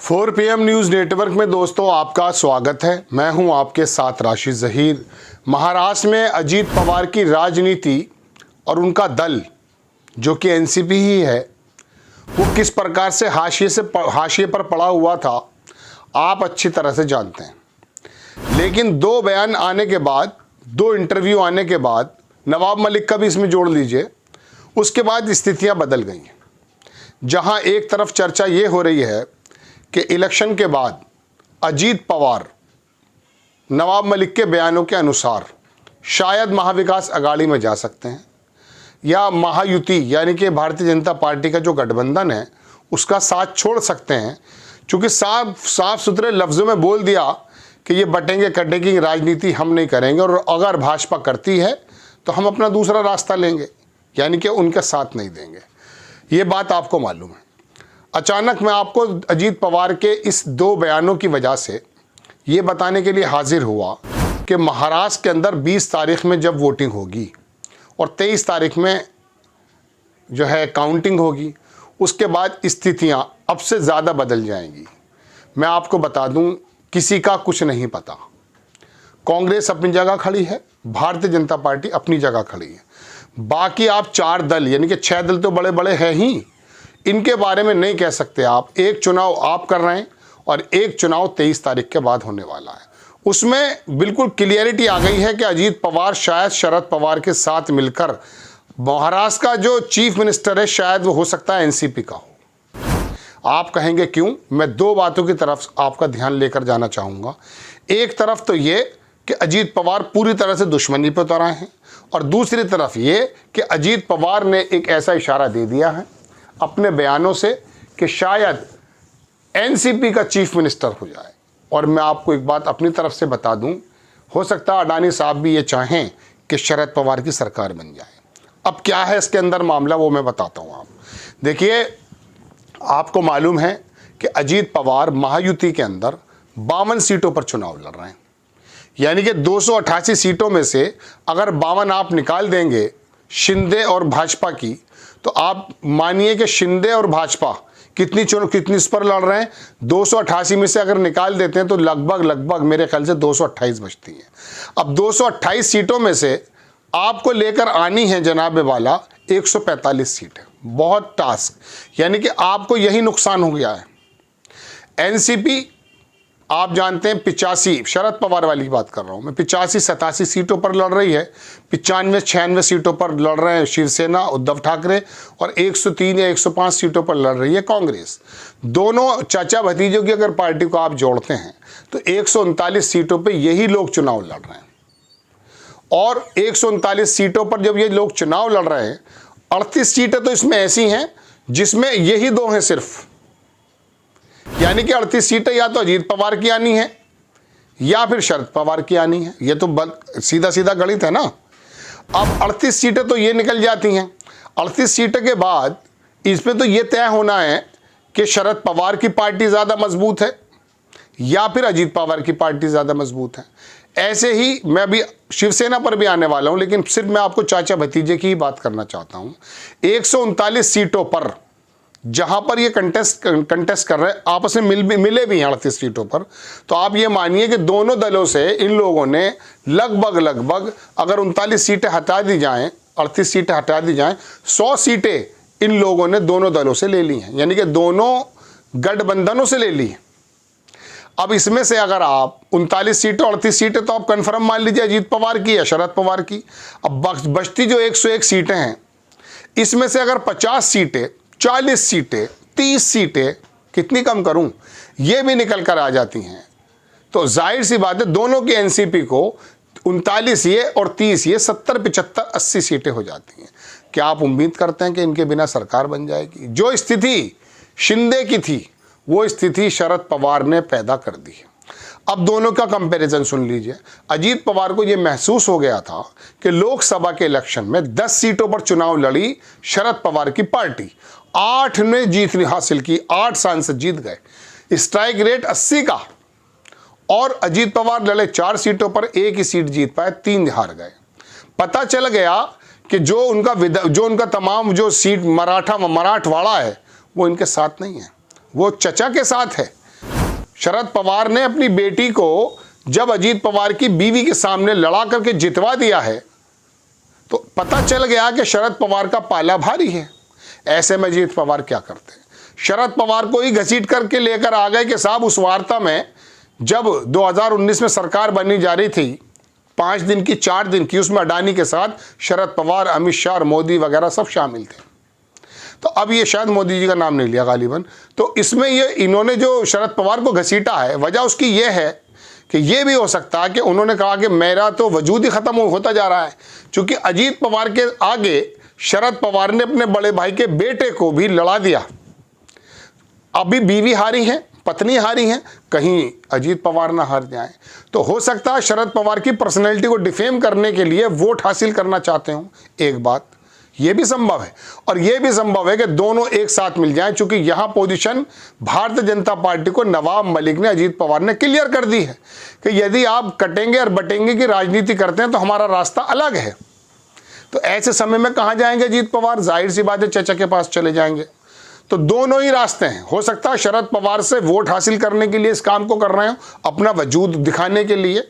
4 PM news network में दोस्तों आपका स्वागत है। मैं हूं आपके साथ राशिद ज़हीर। महाराष्ट्र में अजीत पवार की राजनीति और उनका दल जो कि एनसीपी ही है, वो किस प्रकार से हाशिए पर पड़ा हुआ था आप अच्छी तरह से जानते हैं। लेकिन 2 बयान आने के बाद, 2 इंटरव्यू आने के बाद, नवाब मलिक का भी इसमें जोड़ लीजिए, उसके बाद स्थितियां बदल गई हैं। जहां एक तरफ चर्चा ये हो रही है कि इलेक्शन के बाद अजीत पवार नवाब मलिक के बयानों के अनुसार शायद महाविकास अघाड़ी में जा सकते हैं या महायुति यानी कि भारतीय जनता पार्टी का जो गठबंधन है उसका साथ छोड़ सकते हैं, क्योंकि साफ सुथरे लफ्ज़ों में बोल दिया कि ये बटेंगे कटेंगे राजनीति हम नहीं करेंगे, और अगर भाजपा करती है तो हम अपना दूसरा रास्ता लेंगे, यानी कि उनके साथ नहीं देंगे। ये बात आपको मालूम है। अचानक मैं आपको अजीत पवार के इस 2 बयानों की वजह से ये बताने के लिए हाजिर हुआ कि महाराष्ट्र के अंदर 20 तारीख में जब वोटिंग होगी और 23 तारीख में जो है काउंटिंग होगी, उसके बाद स्थितियां अब से ज़्यादा बदल जाएंगी। मैं आपको बता दूं, किसी का कुछ नहीं पता। कांग्रेस अपनी जगह खड़ी है, भारतीय जनता पार्टी अपनी जगह खड़ी है। बाकी आप 4 दल यानी कि 6 दल तो बड़े बड़े हैं ही, इनके बारे में नहीं कह सकते आप। एक चुनाव आप कर रहे हैं और एक चुनाव 23 तारीख के बाद होने वाला है। उसमें बिल्कुल क्लियरिटी आ गई है कि अजीत पवार शायद शरद पवार के साथ मिलकर महाराष्ट्र का जो चीफ मिनिस्टर है शायद वो हो सकता है एनसीपी का हो। आप कहेंगे क्यों? मैं 2 बातों की तरफ आपका ध्यान लेकर जाना चाहूँगा। एक तरफ तो ये कि अजीत पवार पूरी तरह से दुश्मनी पर उतर आए हैं, और दूसरी तरफ ये कि अजीत पवार ने एक ऐसा इशारा दे दिया है अपने बयानों से कि शायद एनसीपी का चीफ मिनिस्टर हो जाए। और मैं आपको एक बात अपनी तरफ से बता दूं, हो सकता है अडानी साहब भी ये चाहें कि शरद पवार की सरकार बन जाए। अब क्या है इसके अंदर मामला, वो मैं बताता हूं। आप देखिए, आपको मालूम है कि अजीत पवार महायुति के अंदर 52 सीटों पर चुनाव लड़ रहे हैं, यानी कि 288 सीटों में से अगर 52 आप निकाल देंगे शिंदे और भाजपा की, तो आप मानिए कि शिंदे और भाजपा कितनी इस पर लड़ रहे हैं। 288 में से अगर निकाल देते हैं तो लगभग मेरे ख्याल से 228 बचती हैं। अब 228 सीटों में से आपको लेकर आनी है जनाब वाला 145 सीटें। बहुत टास्क, यानी कि आपको यही नुकसान हो गया है। एनसीपी आप जानते हैं 85, शरद पवार वाली बात कर रहा हूं मैं, 85-87 सीटों पर लड़ रही है। 95-96 सीटों पर लड़ रहे हैं शिवसेना उद्धव ठाकरे, और 103 या 105 सीटों पर लड़ रही है कांग्रेस। दोनों चाचा भतीजों की अगर पार्टी को आप जोड़ते हैं तो 139 सीटों पर यही लोग चुनाव लड़ रहे हैं। और 139 सीटों पर जब ये लोग चुनाव लड़ रहे हैं, 38 सीटें तो इसमें ऐसी हैं जिसमें यही 2 हैं सिर्फ, यानी कि 38 सीटें या तो अजीत पवार की आनी है या फिर शरद पवार की आनी है। ये तो सीधा सीधा गणित है ना। अब 38 सीटें तो ये निकल जाती हैं। 38 सीटें के बाद इसमें तो ये तय होना है कि शरद पवार की पार्टी ज़्यादा मजबूत है या फिर अजीत पवार की पार्टी ज़्यादा मजबूत है। ऐसे ही मैं भी शिवसेना पर भी आने वाला हूँ, लेकिन सिर्फ मैं आपको चाचा भतीजे की ही बात करना चाहता हूँ। 139 सीटों पर जहां पर ये कंटेस्ट कर रहे हैं, आपस में मिले भी हैं 38 सीटों पर, तो आप ये मानिए कि दोनों दलों से इन लोगों ने लगभग अगर 39 सीटें हटा दी जाएं, 38 सीटें हटा दी जाएं, 100 सीटें इन लोगों ने दोनों दलों से ले ली हैं, यानी कि दोनों गठबंधनों से ले ली हैं। अब इसमें से अगर आप 39 सीटें 38 सीटें तो आप कन्फर्म मान लीजिए अजीत पवार की या शरद पवार की। अब बचती जो 101 सीटें हैं, इसमें से अगर 50 सीटें, 40 सीटें, 30 सीटें, कितनी कम करूं, ये भी निकल कर आ जाती हैं, तो जाहिर सी बात है दोनों की एनसीपी को 39 ये और 30 ये 70, 75, 80 सीटें हो जाती हैं। क्या आप उम्मीद करते हैं कि इनके बिना सरकार बन जाएगी? जो स्थिति शिंदे की थी वो स्थिति शरद पवार ने पैदा कर दी है। अब दोनों का कंपैरिजन सुन लीजिए। अजीत पवार को यह महसूस हो गया था कि लोकसभा के इलेक्शन में 10 सीटों पर चुनाव लड़ी शरद पवार की पार्टी, 8 में जीत हासिल की, 8 सांसद जीत गए, स्ट्राइक रेट 80 का, और अजीत पवार लड़े 4 सीटों पर, 1 ही सीट जीत पाए, 3 हार गए। पता चल गया कि जो उनका तमाम जो सीट मराठवाड़ा है वो इनके साथ नहीं है, वो चचा के साथ है। शरद पवार ने अपनी बेटी को जब अजीत पवार की बीवी के सामने लड़ा करके जितवा दिया है तो पता चल गया कि शरद पवार का पाला भारी है। ऐसे में अजीत पवार क्या करते हैं, शरद पवार को ही घसीट करके लेकर आ गए कि साहब उस वार्ता में जब 2019 में सरकार बननी जा रही थी 5 दिन की 4 दिन की, उसमें अडानी के साथ शरद पवार, अमित शाह और मोदी वगैरह सब शामिल थे। तो अब ये शायद मोदी जी का नाम नहीं लिया गालिबन, तो इसमें ये इन्होंने जो शरद पवार को घसीटा है, वजह उसकी ये है कि ये भी हो सकता है कि उन्होंने कहा कि मेरा तो वजूद ही ख़त्म होता जा रहा है, क्योंकि अजीत पवार के आगे शरद पवार ने अपने बड़े भाई के बेटे को भी लड़ा दिया। अभी बीवी हारी है, पत्नी हारी है, कहीं अजीत पवार ना हार जाए। तो हो सकता है शरद पवार की पर्सनैलिटी को डिफेम करने के लिए वोट हासिल करना चाहते हो, एक बात ये भी संभव है। और ये भी संभव है कि दोनों एक साथ मिल जाएं, चूंकि यहां पोजीशन भारतीय जनता पार्टी को नवाब मलिक ने, अजीत पवार ने क्लियर कर दी है कि यदि आप कटेंगे और बटेंगे की राजनीति करते हैं तो हमारा रास्ता अलग है। तो ऐसे समय में कहां जाएंगे अजीत पवार, जाहिर सी बात है चचा के पास चले जाएंगे। तो दोनों ही रास्ते हैं। हो सकता है शरद पवार से वोट हासिल करने के लिए इस काम को कर रहे हो, अपना वजूद दिखाने के लिए,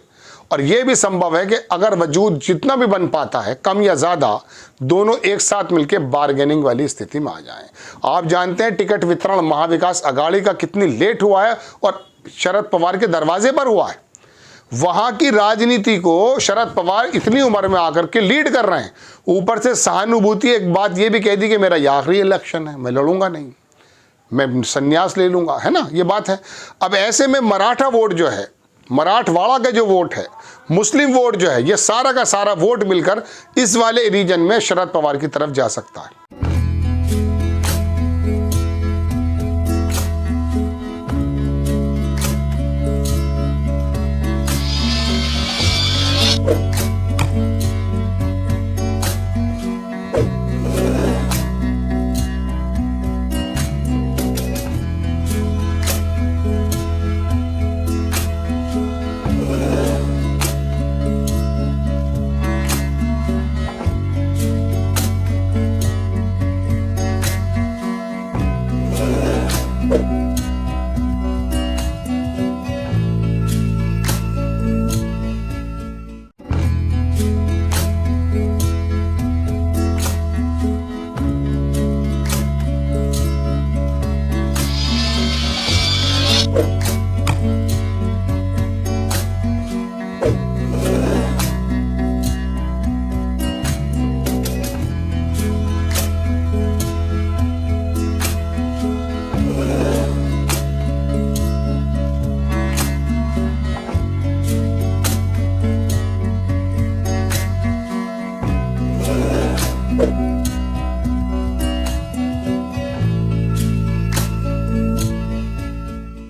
और यह भी संभव है कि अगर वजूद जितना भी बन पाता है कम या ज़्यादा, दोनों एक साथ मिलकर बार्गेनिंग वाली स्थिति में आ जाएं। आप जानते हैं टिकट वितरण महाविकास अघाड़ी का कितनी लेट हुआ है और शरद पवार के दरवाजे पर हुआ है। वहाँ की राजनीति को शरद पवार इतनी उम्र में आकर के लीड कर रहे हैं। ऊपर से सहानुभूति एक बात ये भी कह दी कि मेरा ये आखिरी इलेक्शन है, मैं लड़ूंगा नहीं, मैं संन्यास ले लूँगा, है ना, ये बात है। अब ऐसे में मराठा वोट जो है, मराठवाड़ा का जो वोट है, मुस्लिम वोट जो है, ये सारा का सारा वोट मिलकर इस वाले रीजन में शरद पवार की तरफ जा सकता है।